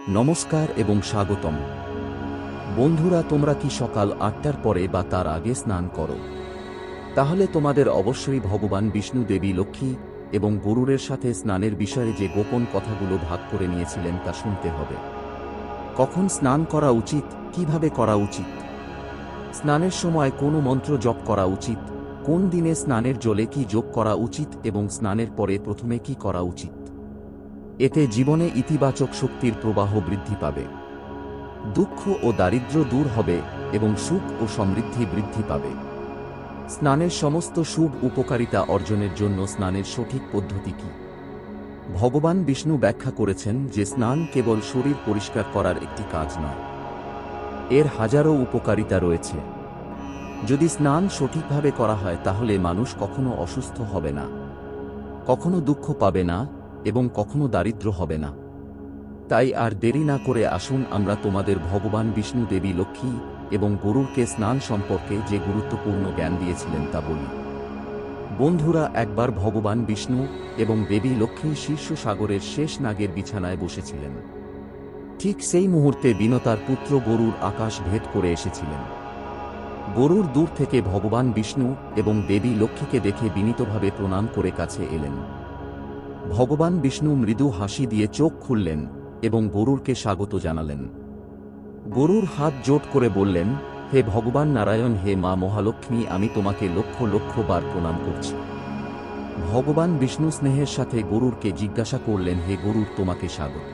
নমস্কার এবং স্বাগতম। বন্ধুরা, তোমরা কি সকাল ৮টার পরে বা তার আগে স্নান করো? তাহলে তোমাদের অবশ্যই ভগবান বিষ্ণু, দেবী লক্ষ্মী এবং গরুরের সাথে স্নানের বিষয়ে যে গোপন কথাগুলো ভাগ করে নিয়েছিলেন তা শুনতে হবে। কখন স্নান করা উচিত, কিভাবে করা উচিত, স্নানের সময় কোন মন্ত্র জপ করা উচিত, কোন দিনে স্নানের জলে কি যোগ করা উচিত এবং স্নানের পরে প্রথমে কি করা উচিত। এতে জীবনে ইতিবাচক শক্তির প্রবাহ বৃদ্ধি পাবে, দুঃখ ও দারিদ্র্য দূর হবে এবং সুখ ও সমৃদ্ধি বৃদ্ধি পাবে। স্নানের সমস্ত শুভ উপকারিতা অর্জনের জন্য স্নানের সঠিক পদ্ধতি কি? ভগবান বিষ্ণু ব্যাখ্যা করেছেন যে স্নান কেবল শরীর পরিষ্কার করার একটি কাজ নয়, এর হাজারো উপকারিতা রয়েছে। যদি স্নান সঠিকভাবে করা হয় তাহলে মানুষ কখনো অসুস্থ হবে না, কখনো দুঃখ পাবে না এবং কখনো দারিদ্র্য হবে না। তাই আর দেরি না করে আসুন আমরা তোমাদের ভগবান বিষ্ণু, দেবী লক্ষ্মী এবং গরুরকে স্নান সম্পর্কে যে গুরুত্বপূর্ণ জ্ঞান দিয়েছিলেন তা বলি। বন্ধুরা, একবার ভগবান বিষ্ণু এবং দেবী লক্ষ্মী শীর্ষ সাগরের শেষ নাগের বিছানায় বসেছিলেন। ঠিক সেই মুহূর্তে বিনতার পুত্র গরুর আকাশ ভেদ করে এসেছিলেন। গরুর দূর থেকে ভগবান বিষ্ণু এবং দেবী লক্ষ্মীকে দেখে বিনীতভাবে প্রণাম করে কাছে এলেন। ভগবান বিষ্ণু মৃদু হাসি দিয়ে চোখ খুললেন এবং গরুরকে স্বাগত জানালেন। গরুর হাত জোট করে বললেন, হে ভগবান নারায়ণ, হে মা মহালক্ষ্মী, আমি তোমাকে লক্ষ লক্ষ বার প্রণাম করছি। ভগবান বিষ্ণু স্নেহের সাথে গরুরকে জিজ্ঞাসা করলেন, হে গরুর, তোমাকে স্বাগত।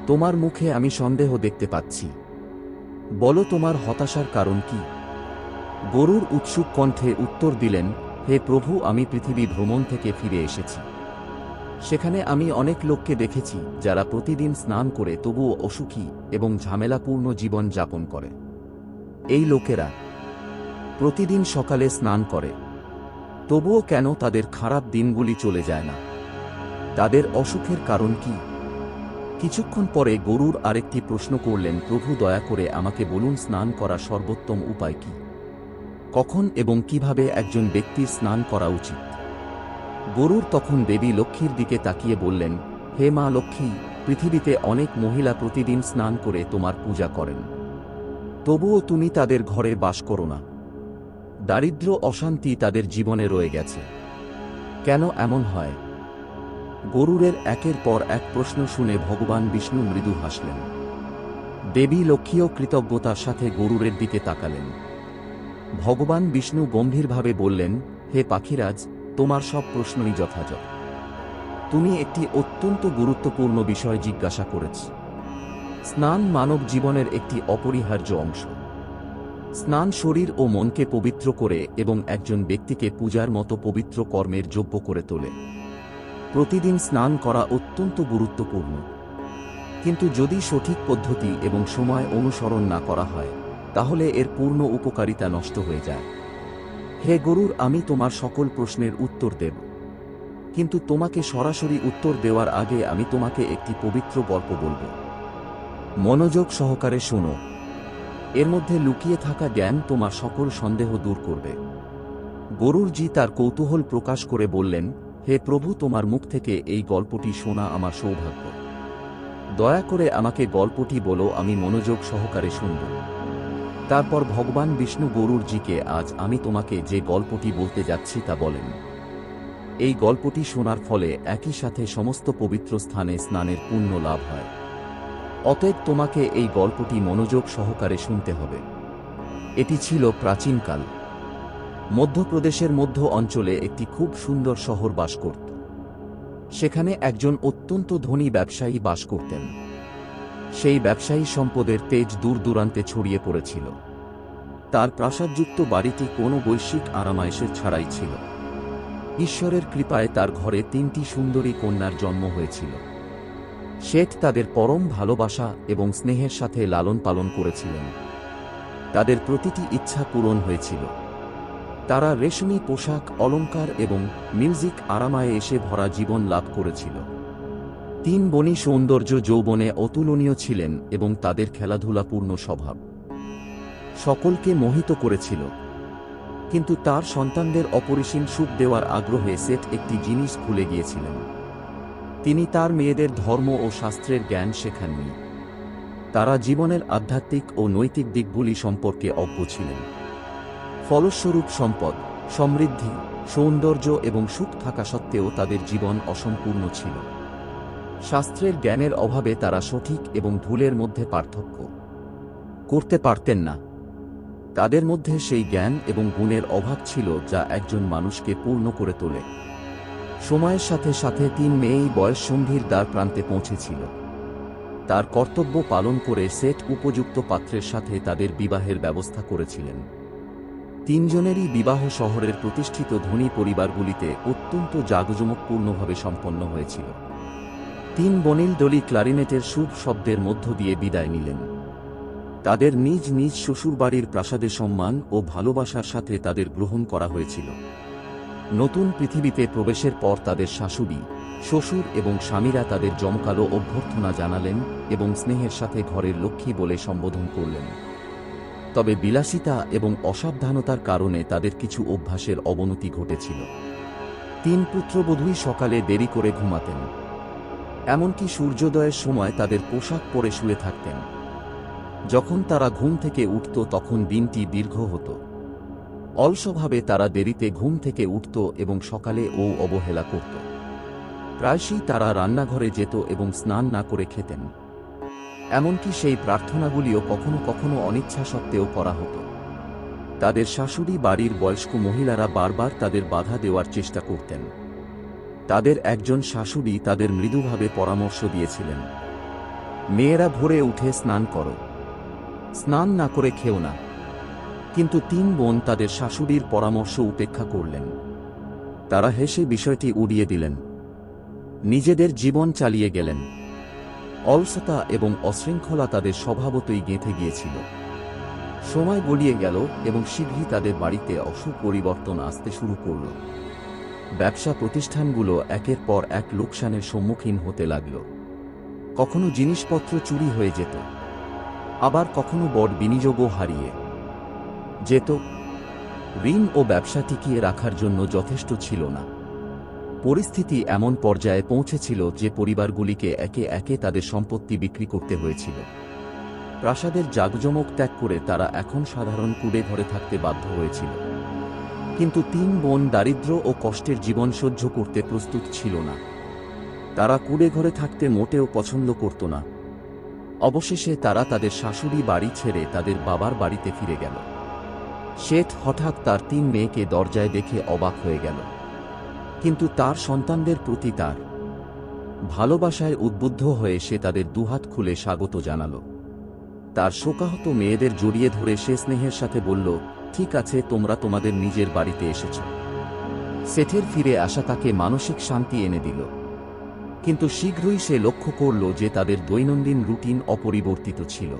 তোমার মুখে আমি সন্দেহ দেখতে পাচ্ছি, বলো তোমার হতাশার কারণ কি? গরুর উৎসুক কণ্ঠে উত্তর দিলেন, হে প্রভু, আমি পৃথিবী ভ্রমণ থেকে ফিরে এসেছি। সেখানে আমি অনেক লোককে দেখেছি যারা প্রতিদিন স্নান করে তবুও অসুখী এবং ঝামেলাপূর্ণ জীবন যাপন করে। এই লোকেরা প্রতিদিন সকালে স্নান করে, তবুও কেন তাদের খারাপ দিনগুলি চলে যায় না? তাদের অসুখের কারণ কি? কিছুক্ষণ পরে গরুর আরেকটি প্রশ্ন করলেন, প্রভু, দয়া করে আমাকে বলুন, স্নান করার সর্বোত্তম উপায় কি? কখন এবং কিভাবে একজন ব্যক্তির স্নান করা উচিত? গরুর তখন দেবী লক্ষ্মীর দিকে তাকিয়ে বললেন, হে মা লক্ষ্মী, পৃথিবীতে অনেক মহিলা প্রতিদিন স্নান করে তোমার পূজা করেন, তবুও তুমি তাদের ঘরে বাস করো না। দারিদ্র্য, অশান্তি তাদের জীবনে রয়ে গেছে। কেন এমন হয়? গরুরের একের পর এক প্রশ্ন শুনে ভগবান বিষ্ণু মৃদু হাসলেন। দেবী লক্ষ্মীও কৃতজ্ঞতার সাথে গরুরের দিকে তাকালেন। ভগবান বিষ্ণু গম্ভীরভাবে বললেন, হে পাখিরাজ, তোমার সব প্রশ্নই যথাযথ। তুমি একটি অত্যন্ত গুরুত্বপূর্ণ বিষয় জিজ্ঞাসা করেছ। স্নান মানব জীবনের একটি অপরিহার্য অংশ। স্নান শরীর ও মনকে পবিত্র করে এবং একজন ব্যক্তিকে পূজার মতো পবিত্র কর্মের যোগ্য করে তোলে। প্রতিদিন স্নান করা অত্যন্ত গুরুত্বপূর্ণ, কিন্তু যদি সঠিক পদ্ধতি এবং সময় অনুসরণ না করা হয় তাহলে এর পূর্ণ উপকারিতা নষ্ট হয়ে যায়। হে গরুর, আমি তোমার সকল প্রশ্নের উত্তর দেব, কিন্তু তোমাকে সরাসরি উত্তর দেওয়ার আগে আমি তোমাকে একটি পবিত্র গল্প বলবো। মনোযোগ সহকারে শোনো, এর মধ্যে লুকিয়ে থাকা জ্ঞান তোমার সকল সন্দেহ দূর করবে। গরুরজি তার কৌতূহল প্রকাশ করে বললেন, হে প্রভু, তোমার মুখ থেকে এই গল্পটি শোনা আমার সৌভাগ্য। দয়া করে আমাকে গল্পটি বলো, আমি মনোযোগ সহকারে শুনব। তারপর ভগবান বিষ্ণু গরুরজিকে, আজ আমি তোমাকে যে গল্পটি বলতে যাচ্ছি তা বলেন। এই গল্পটি শোনার ফলে একই সাথে সমস্ত পবিত্র স্থানে স্নানের পুণ্য লাভ হয়। অতএব তোমাকে এই গল্পটি মনোযোগ সহকারে শুনতে হবে। এটি ছিল প্রাচীনকাল। মধ্যপ্রদেশের মধ্য অঞ্চলে একটি খুব সুন্দর শহর বাস করত। সেখানে একজন অত্যন্ত ধনী ব্যবসায়ী বাস করতেন। সেই ব্যবসায়ী সম্পদের তেজ দূর দূরান্তে ছড়িয়ে পড়েছিল। তার প্রাসাদযুক্ত বাড়িটি কোনো বৈশ্বিক আরামায়েশের ছাড়াই ছিল। ঈশ্বরের কৃপায় তার ঘরে 3টি সুন্দরী কন্যার জন্ম হয়েছিল। শেঠ তাদের পরম ভালোবাসা এবং স্নেহের সাথে লালন পালন করেছিলেন। তাদের প্রতিটি ইচ্ছা পূরণ হয়েছিল। তারা রেশমি পোশাক, অলংকার এবং মিউজিক আরামায়ে এসে ভরা জীবন লাভ করেছিল। 3 বনি সৌন্দর্য যৌবনে অতুলনীয় ছিলেন এবং তাদের খেলাধুলাপূর্ণ স্বভাব সকলকে মোহিত করেছিল। কিন্তু তার সন্তানদের অপরিসীম সুখ দেওয়ার আগ্রহে সেট একটি জিনিস ভুলে গিয়েছিলেন। তিনি তার মেয়েদের ধর্ম ও শাস্ত্রের জ্ঞান শেখাননি। তারা জীবনের আধ্যাত্মিক ও নৈতিক দিকগুলি সম্পর্কে অজ্ঞ ছিলেন। ফলস্বরূপ সম্পদ, সমৃদ্ধি, সৌন্দর্য এবং সুখ থাকা সত্ত্বেও তাদের জীবন অসম্পূর্ণ ছিল। শাস্ত্রের জ্ঞানের অভাবে তারা সঠিক এবং ভুলের মধ্যে পার্থক্য করতে পারতেন না। তাদের মধ্যে সেই জ্ঞান এবং গুণের অভাব ছিল যা একজন মানুষকে পূর্ণ করে তোলে। সময়ের সাথে সাথে 3 মেয়েই বয়ঃসন্ধির দ্বার প্রান্তে পৌঁছেছিল। তার কর্তব্য পালন করে সেট উপযুক্ত পাত্রের সাথে তাদের বিবাহের ব্যবস্থা করেছিলেন। 3 জনেরই বিবাহ শহরের প্রতিষ্ঠিত ধনী পরিবারগুলিতে অত্যন্ত জাঁকজমকপূর্ণভাবে সম্পন্ন হয়েছিল। 3 বনিলডলি ক্লারিনেটের শুভ শব্দের মধ্য দিয়ে বিদায় নিলেন। তাদের নিজ নিজ শ্বশুরবাড়ির প্রাসাদে সম্মান ও ভালোবাসার সাথে তাদের গ্রহণ করা হয়েছিল। নতুন পৃথিবীতে প্রবেশের পর তাদের শাশুড়ি, শ্বশুর এবং স্বামীরা তাদের জমকালো অভ্যর্থনা জানালেন এবং স্নেহের সাথে ঘরের লক্ষ্মী বলে সম্বোধন করলেন। তবে বিলাসিতা এবং অসাবধানতার কারণে তাদের কিছু অভ্যাসের অবনতি ঘটেছিল। 3 পুত্রবধূই সকালে দেরি করে ঘুমাতেন। এমনকি সূর্যোদয়ের সময় তাদের পোশাক পরে শুয়ে থাকতেন। যখন তারা ঘুম থেকে উঠত তখন দিনটি দীর্ঘ হতো। অলসভাবে তারা দেরিতে ঘুম থেকে উঠত এবং সকালে অবহেলা করত। প্রায়শই তারা রান্নাঘরে যেত এবং স্নান না করে খেতেন। এমনকি সেই প্রার্থনাগুলিও কখনো কখনো অনিচ্ছা সত্ত্বেও করা হতো। তাদের শাশুড়ি বাড়ির বয়স্ক মহিলারা বারবার তাদের বাধা দেওয়ার চেষ্টা করতেন। তাদের একজন শাশুড়ি তাদের মৃদুভাবে পরামর্শ দিয়েছিলেন, মেয়েরা ভোরে উঠে স্নান করো, স্নান না করে খেও না। কিন্তু 3 বোন তাদের শাশুড়ির পরামর্শ উপেক্ষা করলেন। তারা হেসে বিষয়টি উড়িয়ে দিলেন, নিজেদের জীবন চালিয়ে গেলেন। অলসতা এবং অশৃঙ্খলা তাদের স্বভাবতই গেঁথে গিয়েছিল। সময় গড়িয়ে গেল এবং শীঘ্রই তাদের বাড়িতে অসুখ পরিবর্তন আসতে শুরু করল। ব্যবসা প্রতিষ্ঠানগুলো একের পর এক লোকসানের সম্মুখীন হতে লাগল। কখনো জিনিসপত্র চুরি হয়ে যেত, আবার কখনো বড় বিনিয়োগও হারিয়ে যেত। ঋণ ও ব্যবসা টিকিয়ে রাখার জন্য যথেষ্ট ছিল না। পরিস্থিতি এমন পর্যায়ে পৌঁছেছিল যে পরিবারগুলিকে একে একে তাদের সম্পত্তি বিক্রি করতে হয়েছিল। প্রাসাদের জাঁকজমক ত্যাগ করে তারা এখন সাধারণ কুড়ে ঘরে থাকতে বাধ্য হয়েছিল। কিন্তু 3 বোন দারিদ্র্য ও কষ্টের জীবন সহ্য করতে প্রস্তুত ছিল না। তারা কুড়ে ঘরে থাকতে মোটেও পছন্দ করত না। অবশেষে তারা তাদের শাশুড়ি বাড়ি ছেড়ে তাদের বাবার বাড়িতে ফিরে গেল। শেঠ হঠাৎ তার 3 মেয়েকে দরজায় দেখে অবাক হয়ে গেল। কিন্তু তার সন্তানদের প্রতি তার ভালোবাসায় উদ্বুদ্ধ হয়ে সে তাদের দুহাত খুলে স্বাগত জানাল। তার শোকাহত মেয়েদের জড়িয়ে ধরে সে স্নেহের সাথে বলল, ঠিক আছে, তোমরা তোমাদের নিজের বাড়িতে এসেছ। শেঠের ফিরে আসা তাকে মানসিক শান্তি এনে দিল। কিন্তু শীঘ্রই সে লক্ষ্য করল যে তাদের দৈনন্দিন রুটিন অপরিবর্তিত ছিল।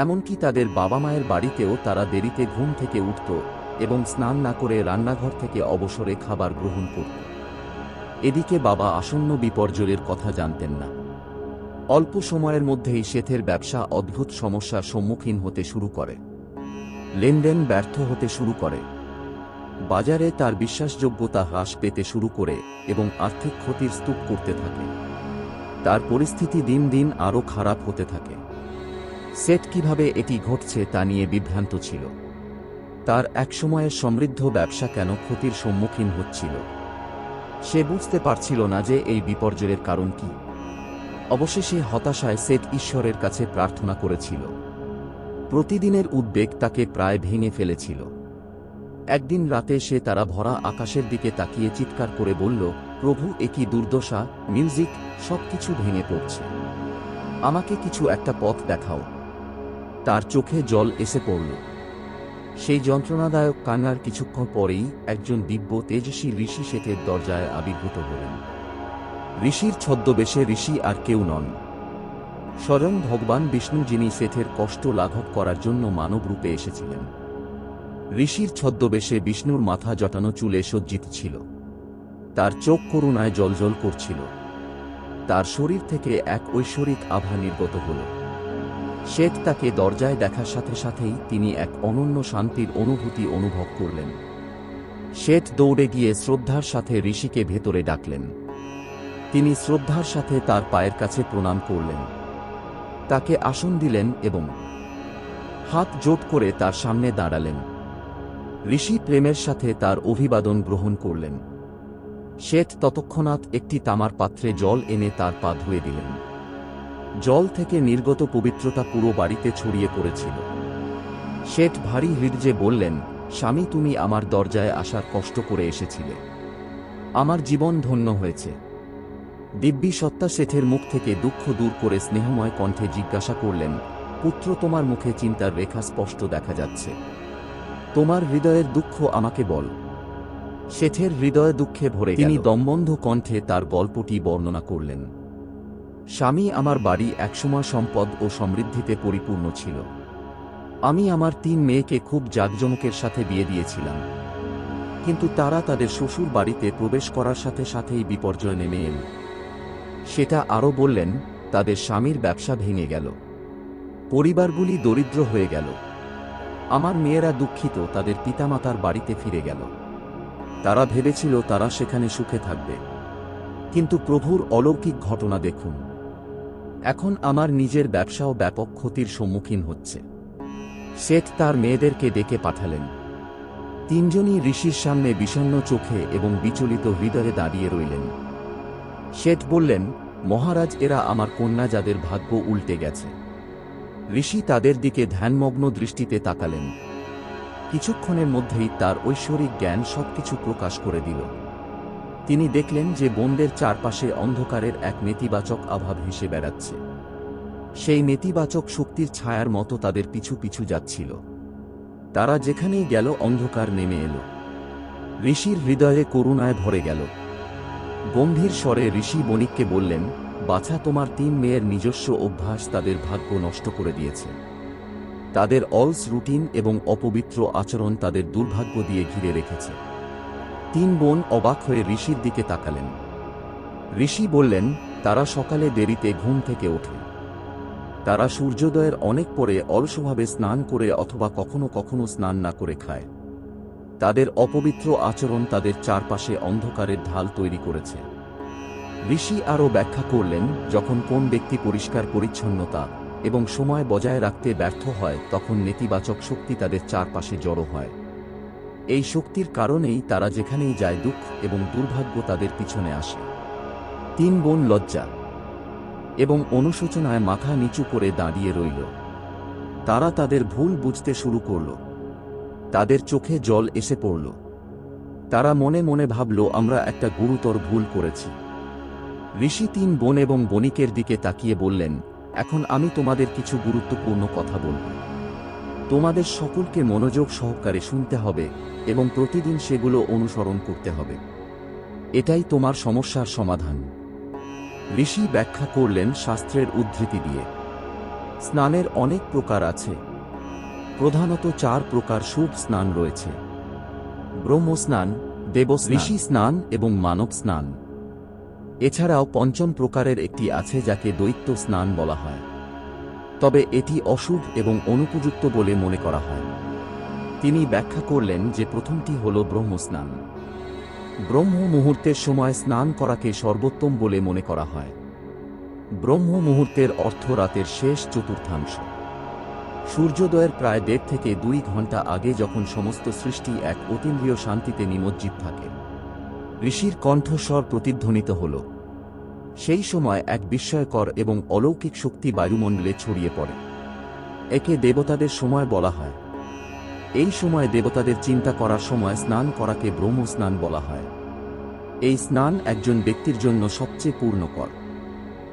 এমনকি তাদের বাবা মায়ের বাড়িতেও তারা দেরিতে ঘুম থেকে উঠত এবং স্নান না করে রান্নাঘর থেকে অবসরে খাবার গ্রহণ করত। এদিকে বাবা আসন্ন বিপর্যয়ের কথা জানতেন না। অল্প সময়ের মধ্যেই শেঠের ব্যবসা অদ্ভুত সমস্যার সম্মুখীন হতে শুরু করে। লেনদেন ব্যর্থ হতে শুরু করে। বাজারে তার বিশ্বাসযোগ্যতা হ্রাস পেতে শুরু করে এবং আর্থিক ক্ষতির স্তূপ করতে থাকে। তার পরিস্থিতি দিন দিন আরও খারাপ হতে থাকে। শেঠ কিভাবে এটি ঘটছে তা নিয়ে বিভ্রান্ত ছিল। তার একসময়ের সমৃদ্ধ ব্যবসা কেন ক্ষতির সম্মুখীন হচ্ছিল সে বুঝতে পারছিল না যে এই বিপর্যয়ের কারণ কি। অবশেষে হতাশায় শেঠ ঈশ্বরের কাছে প্রার্থনা করেছিল। প্রতিদিনের উদ্বেগ তাকে প্রায় ভেঙে ফেলেছিল। একদিন রাতে সে তারা ভরা আকাশের দিকে তাকিয়ে চিৎকার করে বলল, প্রভু, এ কি দুর্দশা! মিউজিক, সবকিছু ভেঙে পড়ছে। আমাকে কিছু একটা পথ দেখাও। তার চোখে জল এসে পড়ল। সেই যন্ত্রণাদায়ক কান্নার কিছুক্ষণ পরেই একজন দিব্য তেজস্বী ঋষি শেঠের দরজায় আবির্ভূত হলেন। ঋষির ছদ্মবেশে ঋষি আর কেউ নন, স্বয়ং ভগবান বিষ্ণু, যিনি শেঠের কষ্ট লাঘব করার জন্য মানব রূপে এসেছিলেন। ঋষির ছদ্মবেশে বিষ্ণুর মাথা জটানো চুলে সজ্জিত ছিল। তার চোখ করুণায় জ্বলজ্বল করছিল। তার শরীর থেকে এক ঐশ্বরিক আভা নির্গত হল। শেঠ তাকে দরজায় দেখার সাথে সাথেই তিনি এক অনন্য শান্তির অনুভূতি অনুভব করলেন। শেঠ দৌড়ে গিয়ে শ্রদ্ধার সাথে ঋষিকে ভেতরে ডাকলেন। তিনি শ্রদ্ধার সাথে তার পায়ের কাছে প্রণাম করলেন, তাকে আসন দিলেন এবং হাত জোট করে তার সামনে দাঁড়ালেন। ঋষি প্রেমের সাথে তার অভিবাদন গ্রহণ করলেন। শেঠ তৎক্ষণাৎ একটি তামার পাত্রে জল এনে তার পা ধুয়ে দিলেন। জল থেকে নির্গত পবিত্রতা পুরো বাড়িতে ছড়িয়ে পড়েছিল। শেঠ ভারী হৃদয়ে বললেন, স্বামী, তুমি আমার দরজায় আসার কষ্ট করে এসেছিলে। আমার জীবন ধন্য হয়েছে। দিব্যি সত্তা শেঠের মুখ থেকে দুঃখ দূর করে স্নেহময় কণ্ঠে জিজ্ঞাসা করলেন, পুত্র, তোমার মুখে চিন্তার রেখা স্পষ্ট দেখা যাচ্ছে। তোমার হৃদয়ের দুঃখ আমাকে বল। শেঠের হৃদয় দুঃখে ভরে গেল। তিনি দমবন্ধ কণ্ঠে তার গল্পটি বর্ণনা করলেন। স্বামী, আমার বাড়ি একসময় সম্পদ ও সমৃদ্ধিতে পরিপূর্ণ ছিল। আমি আমার 3 মেয়েকে খুব জাঁকজমকের সাথে বিয়ে দিয়েছিলাম, কিন্তু তারা তাদের শ্বশুর বাড়িতে প্রবেশ করার সাথে সাথেই বিপর্যয় নেমে এল। সেটা আরও বললেন, তাদের স্বামীর ব্যবসা ভেঙে গেল, পরিবারগুলি দরিদ্র হয়ে গেল। আমার মেয়েরা দুঃখিত তাদের পিতামাতার বাড়িতে ফিরে গেল। তারা ভেবেছিল তারা সেখানে সুখে থাকবে, কিন্তু প্রভুর অলৌকিক ঘটনা দেখুন। এখন আমার নিজের ব্যবসাও ব্যাপক ক্ষতির সম্মুখীন হচ্ছে। শেঠ তার মেয়েদেরকে ডেকে পাঠালেন। 3 জনই ঋষির সামনে বিষণ্ণ চোখে এবং বিচলিত হৃদয়ে দাঁড়িয়ে রইলেন। শেঠ বললেন, মহারাজ, এরা আমার কন্যা যাদের ভাগ্য উল্টে গেছে। ঋষি তাদের দিকে ধ্যানমগ্ন দৃষ্টিতে তাকালেন। কিছুক্ষণের মধ্যেই তার ঐশ্বরিক জ্ঞান সবকিছু প্রকাশ করে দিল। তিনি দেখলেন যে বোনদের চারপাশে অন্ধকারের এক নেতিবাচক আভা ভেসে বেড়াচ্ছে। সেই নেতিবাচক শক্তির ছায়ার মতো তাদের পিছু পিছু যাচ্ছিল। তারা যেখানেই গেল অন্ধকার নেমে এলো। ঋষির হৃদয়ে করুণায় ভরে গেল। গম্ভীর স্বরে ঋষি বণিককে বললেন, বাছা, তোমার 3 মেয়ের নিজস্ব অভ্যাস তাদের ভাগ্য নষ্ট করে দিয়েছে। তাদের অলস রুটিন এবং অপবিত্র আচরণ তাদের দুর্ভাগ্য দিয়ে ঘিরে রেখেছে। 3 বোন অবাক হয়ে ঋষির দিকে তাকালেন। ঋষি বললেন, তারা সকালে দেরিতে ঘুম থেকে ওঠে। তারা সূর্যোদয়ের অনেক পরে অলসভাবে স্নান করে অথবা কখনো কখনো স্নান না করে খায়। তাদের অপবিত্র আচরণ তাদের চারপাশে অন্ধকারের ঢাল তৈরি করেছে। ঋষি আরও ব্যাখ্যা করলেন, যখন কোন ব্যক্তি পরিষ্কার পরিচ্ছন্নতা এবং সময় বজায় রাখতে ব্যর্থ হয়, তখন নেতিবাচক শক্তি তাদের চারপাশে জড়ো হয়। এই শক্তির কারণেই তারা যেখানেই যায় দুঃখ এবং দুর্ভাগ্য তাদের পিছনে আসে। 3 বোন লজ্জা এবং অনুশোচনায় মাথা নিচু করে দাঁড়িয়ে রইল। তারা তাদের ভুল বুঝতে শুরু করল। তাদের চোখে জল এসে পড়ল। তারা মনে মনে ভাবল, আমরা একটা গুরুতর ভুল করেছি। ঋষি 3 বোন এবং বণিকের দিকে তাকিয়ে বললেন, এখন আমি তোমাদের কিছু গুরুত্বপূর্ণ কথা বলব। তোমাদের সকলকে মনোযোগ সহকারে শুনতে হবে এবং প্রতিদিন সেগুলো অনুসরণ করতে হবে। এটাই তোমার সমস্যার সমাধান। ঋষি ব্যাখ্যা করলেন শাস্ত্রের উদ্ধৃতি দিয়ে। স্নানের অনেক প্রকার আছে। প্রধানত 4 প্রকার শুভ স্নান রয়েছে: ব্রহ্মস্নান, দেবস্নান, ঋষি স্নান এবং মানব স্নান। এছাড়াও 5ম প্রকারের একটি আছে যাকে দৈত্য স্নান বলা হয়, তবে এটি অশুভ এবং অনুপযুক্ত বলে মনে করা হয়। তিনি ব্যাখ্যা করলেন যে প্রথমটি হল ব্রহ্মস্নান। ব্রহ্ম মুহূর্তের সময় স্নান করাকে সর্বোত্তম বলে মনে করা হয়। ব্রহ্ম মুহূর্তের অর্থ রাতের শেষ চতুর্থাংশ। সূর্যোদয়ের প্রায় 1.5 থেকে 2 ঘন্টা আগে, যখন সমস্ত সৃষ্টি এক অতীন্দ্রিয় শান্তিতে নিমজ্জিত থাকে। ঋষির কণ্ঠস্বর প্রতিধ্বনিত হল। সেই সময় এক বিস্ময়কর এবং অলৌকিক শক্তি বায়ুমণ্ডলে ছড়িয়ে পড়ে। একে দেবতাদের সময় বলা হয়। এই সময় দেবতাদের চিন্তা করার সময় স্নান করাকে ব্রহ্ম স্নান বলা হয়। এই স্নান একজন ব্যক্তির জন্য সবচেয়ে পূর্ণকর।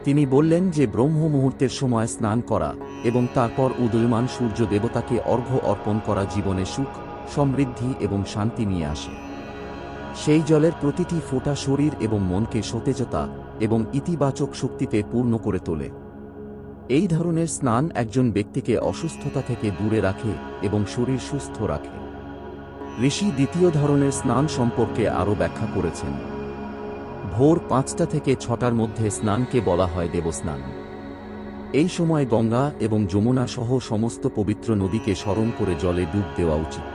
তিনি বললেন যে ব্রহ্ম মুহূর্তের সময় স্নান করা এবং তারপর উদীয়মান সূর্য দেবতাকে অর্ঘ্য অর্পণ করা জীবনে সুখ, সমৃদ্ধি এবং শান্তি নিয়ে আসে। সেই জলের প্রতিটি ফোঁটা শরীর এবং মনকে সতেজতা এবং ইতিবাচক শক্তিতে পূর্ণ করে তোলে। এই ধরনের স্নান একজন ব্যক্তিকে অসুস্থতা থেকে দূরে রাখে এবং শরীর সুস্থ রাখে। ঋষি দ্বিতীয় ধরনের স্নান সম্পর্কে আরও ব্যাখ্যা করেছেন। ভোর 5টা থেকে 6টার মধ্যে স্নানকে বলা হয় দেবস্নান। এই সময় গঙ্গা এবং যমুনা সহ সমস্ত পবিত্র নদীকে স্মরণ করে জলে ডুব দেওয়া উচিত।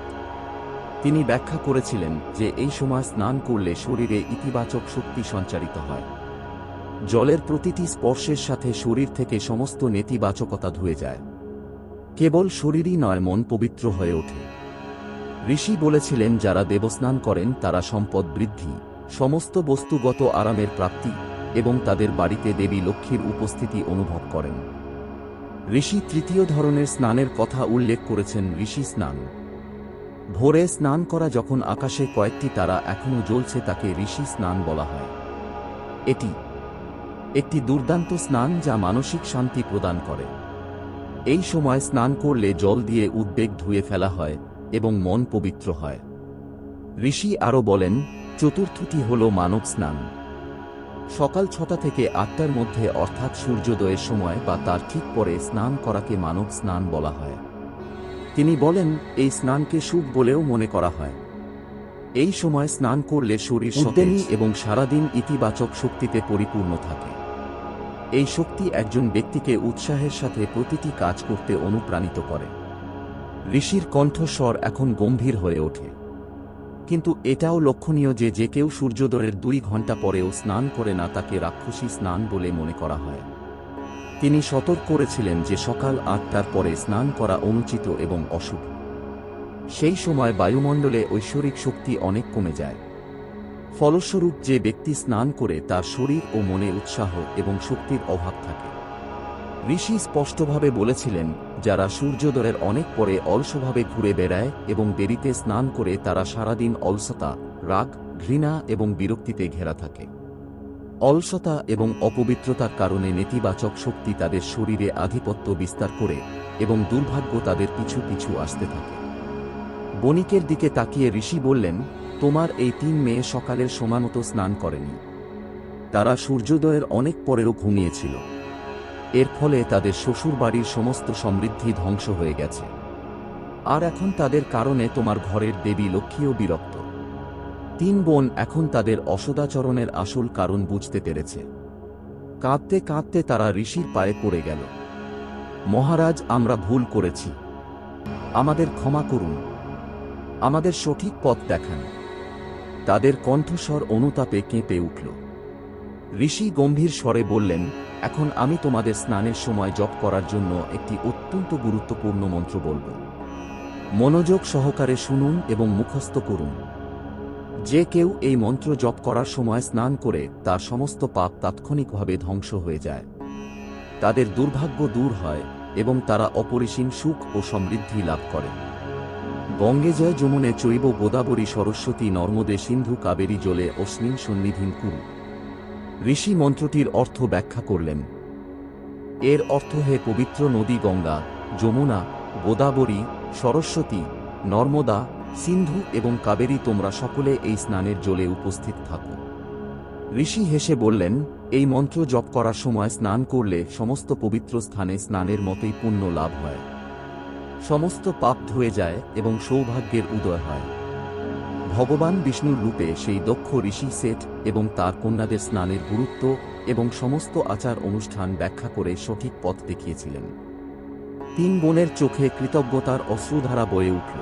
তিনি ব্যাখ্যা করেছিলেন যে এই সময় স্নান করলে শরীরে ইতিবাচক শক্তি সঞ্চারিত হয়। জলের প্রতিটি স্পর্শের সাথে শরীর থেকে সমস্ত নেতিবাচকতা ধুয়ে যায়। কেবল শরীরই নয়, মন পবিত্র হয়ে ওঠে। ঋষি বলেছিলেন, যারা দেবস্নান করেন তারা সম্পদ বৃদ্ধি, সমস্ত বস্তুগত আরামের প্রাপ্তি এবং তাদের বাড়িতে দেবী লক্ষ্মীর উপস্থিতি অনুভব করেন। ঋষি তৃতীয় ধরনের স্নানের কথা উল্লেখ করেছেন, ঋষি স্নান। ভোরে স্নান করা, যখন আকাশে কয়েকটি তারা এখনও জ্বলছে তাকে ঋষি স্নান বলা হয়। এটি একটি দুর্দান্ত স্নান যা মানসিক শান্তি প্রদান করে। এই সময় স্নান করলে জল দিয়ে উদ্বেগ ধুয়ে ফেলা হয় এবং মন পবিত্র হয়। ঋষি আরও বলেন, চতুর্থটি হল মানব স্নান। সকাল 6টা থেকে 8টার মধ্যে, অর্থাৎ সূর্যোদয়ের সময় বা তার ঠিক পরে স্নান করাকে মানব স্নান বলা হয়। তিনি বলেন, এই স্নানকে শুভ বলেও মনে করা হয়। এই সময় স্নান করলে শরীর সতেজ এবং সারাদিন ইতিবাচক শক্তিতে পরিপূর্ণ থাকে। এই শক্তি একজন ব্যক্তিকে উৎসাহের সাথে প্রতিটি কাজ করতে অনুপ্রাণিত করে। ঋষির কণ্ঠস্বর এখন গম্ভীর হয়ে ওঠে। কিন্তু এটাও লক্ষণীয় যে যে কেউ সূর্যোদয়ের 2 ঘন্টা পরেও স্নান করে না তাকে রাক্ষসী স্নান বলে মনে করা হয়। তিনি সতর্ক করেছিলেন যে সকাল 8টার পরে স্নান করা অনুচিত এবং অশুভ। সেই সময় বায়ুমণ্ডলে ঐশ্বরিক শক্তি অনেক কমে যায়। ফলস্বরূপ যে ব্যক্তি স্নান করে তার শরীর ও মনে উৎসাহ এবং শক্তির অভাব থাকে। ঋষি স্পষ্টভাবে বলেছিলেন, যারা সূর্যোদয়ের অনেক পরে অলসভাবে ঘুরে বেড়ায় এবং দেরিতে স্নান করে তারা সারাদিন অলসতা, রাগ, ঘৃণা এবং বিরক্তিতে ঘেরা থাকে। অলসতা এবং অপবিত্রতার কারণে নেতিবাচক শক্তি তাদের শরীরে আধিপত্য বিস্তার করে এবং দুর্ভাগ্য তাদের পিছু পিছু আসতে থাকে। বণিকের দিকে তাকিয়ে ঋষি বললেন, তোমার এই 3 মেয়ে সকালের সময়মতো স্নান করেনি। তারা সূর্যোদয়ের অনেক পরেও ঘুমিয়েছিল। এর ফলে তাদের শ্বশুরবাড়ির সমস্ত সমৃদ্ধি ধ্বংস হয়ে গেছে। আর এখন তাদের কারণে তোমার ঘরের দেবী লক্ষ্মীও বিরক্ত। 3 বোন এখন তাদের অসদাচরণের আসল কারণ বুঝতে পেরেছে। কাঁদতে কাঁদতে তারা ঋষির পায়ে পড়ে গেল। মহারাজ, আমরা ভুল করেছি, আমাদের ক্ষমা করুন, আমাদের সঠিক পথ দেখান। তাদের কণ্ঠস্বর অনুতাপে কেঁপে উঠল। ঋষি গম্ভীর স্বরে বললেন, এখন আমি তোমাদের স্নানের সময় জপ করার জন্য একটি অত্যন্ত গুরুত্বপূর্ণ মন্ত্র বলব। মনোযোগ সহকারে শুনুন এবং মুখস্থ করুন। যে কেউ এই মন্ত্র জপ করার সময় স্নান করে তার সমস্ত পাপ তাৎক্ষণিকভাবে ধ্বংস হয়ে যায়। তাদের দুর্ভাগ্য দূর হয় এবং তারা অপরিসীম সুখ ও সমৃদ্ধি লাভ করে। গঙ্গে জয় যমুনে চৈব গোদাবরী সরস্বতী নর্মদে সিন্ধু কাবেরী জলে অস্মিন সন্নিধিং কুরু। ঋষি মন্ত্রটির অর্থ ব্যাখ্যা করলেন। এর অর্থ, হে পবিত্র নদী গঙ্গা, যমুনা, গোদাবরী, সরস্বতী, নর্মদা, সিন্ধু এবং কাবেরী, তোমরা সকলে এই স্নানের জলে উপস্থিত থাকো। ঋষি হেসে বললেন, এই মন্ত্র জপ করার সময় স্নান করলে সমস্ত পবিত্র স্থানে স্নানের মতোই পুণ্য লাভ হয়। সমস্ত পাপ ধুয়ে যায় এবং সৌভাগ্যের উদয় হয়। ভগবান বিষ্ণুর রূপে সেই দক্ষ ঋষি সেট এবং তার কন্যাদের স্নানের গুরুত্ব এবং সমস্ত আচার অনুষ্ঠান ব্যাখ্যা করে সঠিক পথ দেখিয়েছিলেন। 3 বোনের চোখে কৃতজ্ঞতার অশ্রুধারা বয়ে উঠল।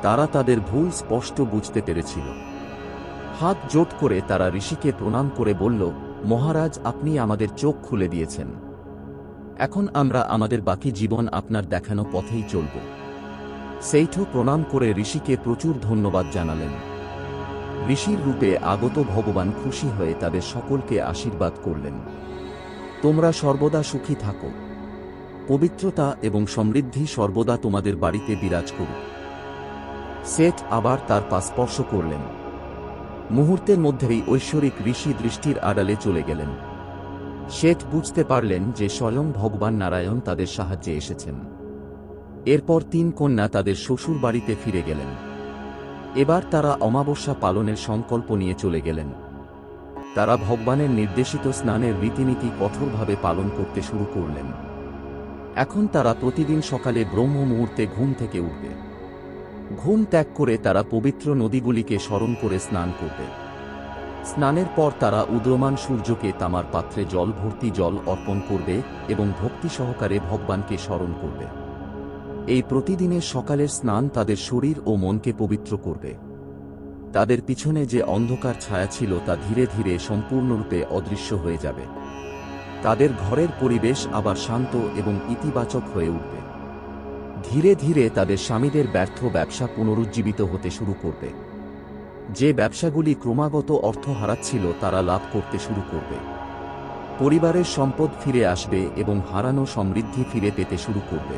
তারা তাদের ভুল স্পষ্ট বুঝতে পেরেছিল। হাত জোট করে তারা ঋষিকে প্রণাম করে বলল, মহারাজ, আপনি আমাদের চোখ খুলে দিয়েছেন। এখন আমরা আমাদের বাকি জীবন আপনার দেখানো পথেই চলব। সেইঠ প্রণাম করে ঋষিকে প্রচুর ধন্যবাদ জানালেন। ঋষির রূপে আগত ভগবান খুশি হয়ে তাদের সকলকে আশীর্বাদ করলেন। তোমরা সর্বদা সুখী থাকো। পবিত্রতা এবং সমৃদ্ধি সর্বদা তোমাদের বাড়িতে বিরাজ করুক। সেট আবার তার পা স্পর্শ করলেন। মুহূর্তের মধ্যেই ঐশ্বরিক ঋষি দৃষ্টির আড়ালে চলে গেলেন। শেঠ বুঝতে পারলেন যে স্বয়ং ভগবান নারায়ণ তাদের সাহায্যে এসেছেন। এরপর 3 কন্যা তাদের শ্বশুর বাড়িতে ফিরে গেলেন। এবার তারা অমাবস্যা পালনের সংকল্প নিয়ে চলে গেলেন। তারা ভগবানের নির্দেশিত স্নানের রীতিনীতি কঠোরভাবে পালন করতে শুরু করলেন। এখন তারা প্রতিদিন সকালে ব্রহ্ম মুহূর্তে ঘুম থেকে উঠবে। ঘুম ত্যাগ করে তারা পবিত্র নদীগুলিকে স্মরণ করে স্নান করবে। স্নানের পর তারা উদীয়মান সূর্যকে তামার পাত্রে জল ভর্তি জল অর্পণ করবে এবং ভক্তি সহকারে ভগবানকে স্মরণ করবে। এই প্রতিদিনের সকালের স্নান তাদের শরীর ও মনকে পবিত্র করবে। তাদের পিছনে যে অন্ধকার ছায়া ছিল তা ধীরে ধীরে সম্পূর্ণরূপে অদৃশ্য হয়ে যাবে। তাদের ঘরের পরিবেশ আবার শান্ত এবং ইতিবাচক হয়ে উঠবে। ধীরে ধীরে তাদের স্বামীদের ব্যর্থ ব্যবসা পুনরুজ্জীবিত হতে শুরু করবে। যে ব্যবসাগুলি ক্রমাগত অর্থ হারাচ্ছিল তারা লাভ করতে শুরু করবে। পরিবারের সম্পদ ফিরে আসবে এবং হারানো সমৃদ্ধি ফিরে পেতে শুরু করবে।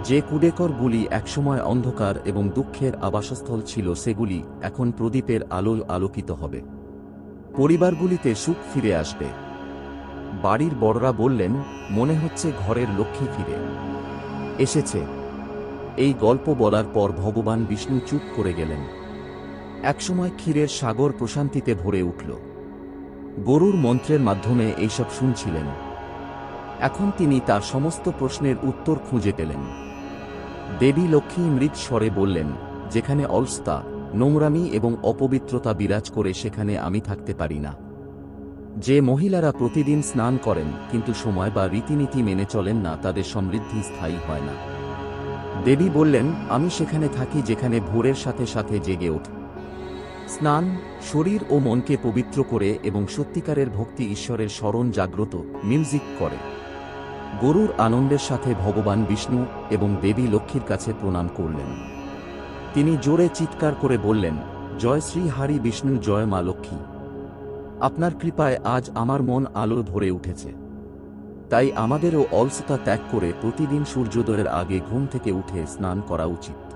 যে কুডেকরগুলি একসময় অন্ধকার এবং দুঃখের আবাসস্থল ছিল সেগুলি এখন প্রদীপের আলোয় আলোকিত হবে। পরিবারগুলিতে সুখ ফিরে আসবে। বাড়ির বড়রা বললেন, মনে হচ্ছে ঘরের লক্ষ্মী ফিরে এসেছে। এই গল্প বলার পর ভগবান বিষ্ণু চুপ করে গেলেন। একসময় ক্ষীরের সাগর প্রশান্তিতে ভরে উঠল। গরুর মন্ত্রের মাধ্যমে এইসব শুনছিলেন। এখন তিনি তার সমস্ত প্রশ্নের উত্তর খুঁজে পেলেন। দেবী লক্ষ্মী মৃত স্বরে বললেন, যেখানে অলসতা, নোংরামি এবং অপবিত্রতা বিরাজ করে সেখানে আমি থাকতে পারি না। যে মহিলারা প্রতিদিন স্নান করেন কিন্তু সময় বা রীতিনীতি মেনে চলেন না তাদের সমৃদ্ধি স্থায়ী হয় না। দেবী বললেন, আমি সেখানে থাকি যেখানে ভোরের সাথে সাথে জেগে ওঠে। স্নান শরীর ও মনকে পবিত্র করে এবং সত্যিকারের ভক্তি ঈশ্বরের স্মরণ জাগ্রত মিউজিক করে। গরুর আনন্দের সাথে ভগবান বিষ্ণু এবং দেবী লক্ষ্মীর কাছে প্রণাম করলেন। তিনি জোরে চিৎকার করে বললেন, জয় শ্রী হরি বিষ্ণু, জয় মা লক্ষ্মী। আপনার কৃপায় আজ আমার মন আলো ভরে উঠেছে। তাই আমাদেরও অলসতা ত্যাগ করে প্রতিদিন সূর্যোদয়ের আগে ঘুম থেকে উঠে স্নান করা উচিত।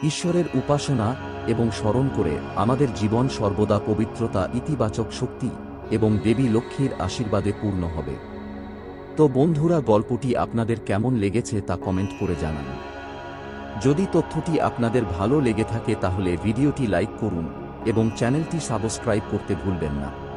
ঈশ্বরের উপাসনা এবং স্মরণ করে আমাদের জীবন সর্বদা পবিত্রতা, ইতিবাচক শক্তি এবং দেবী লক্ষ্মীর আশীর্বাদে পূর্ণ হবে। তো বন্ধুরা, গল্পটি আপনাদের কেমন লেগেছে তা কমেন্ট করে জানান। যদি তথ্যটি আপনাদের ভালো লেগে থাকে তাহলে ভিডিওটি লাইক করুন এবং চ্যানেলটি সাবস্ক্রাইব করতে ভুলবেন না।